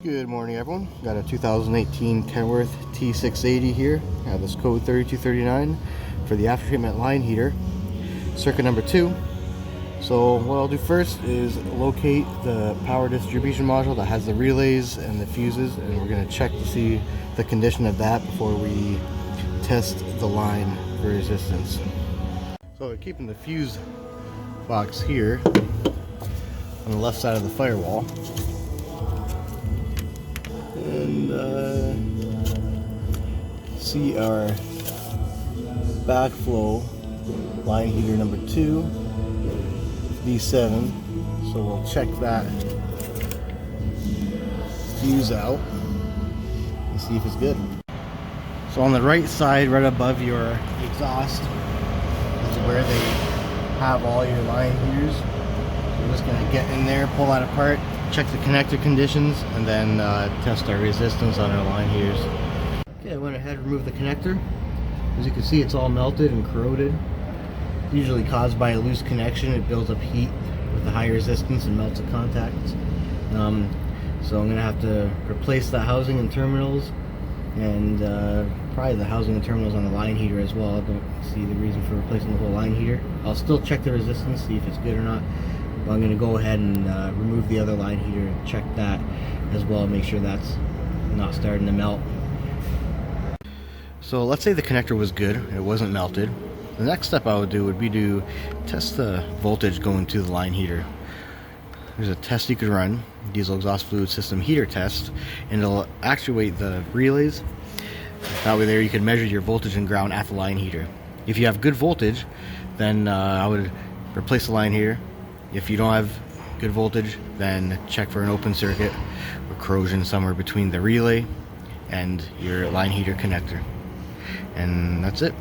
Good morning, everyone. Got a 2018 Kenworth T680 here. I have this code 3239 for the after treatment line heater, circuit number 2. So what I'll do first is locate the power distribution module that has the relays and the fuses, and we're going to check to see the condition of that before we test the line for resistance. So we're keeping the fuse box here on the left side of the firewall. And see our backflow line heater number 2, D7. So we'll check that fuse out and see if it's good. So on the right side, right above your exhaust, is where they have all your line heaters. So we're just going to get in there, pull that apart, check the connector conditions, and then test our resistance on our line heaters. Okay, I went ahead and removed the connector. As you can see, it's all melted and corroded. It's usually caused by a loose connection. It builds up heat with the high resistance and melts the contacts. So I'm going to have to replace the housing and terminals, and probably the housing and terminals on the line heater as well. I don't see the reason for replacing the whole line heater. I'll still check the resistance, see if it's good or not. I'm going to go ahead and remove the other line heater and check that as well, make sure that's not starting to melt. So let's say the connector was good, it wasn't melted. The next step I would do would be to test the voltage going to the line heater. There's a test you could run, diesel exhaust fluid system heater test, and it'll actuate the relays. That way there you can measure your voltage and ground at the line heater. If you have good voltage, then I would replace the line heater. If you don't have good voltage, then check for an open circuit or corrosion somewhere between the relay and your line heater connector. And that's it.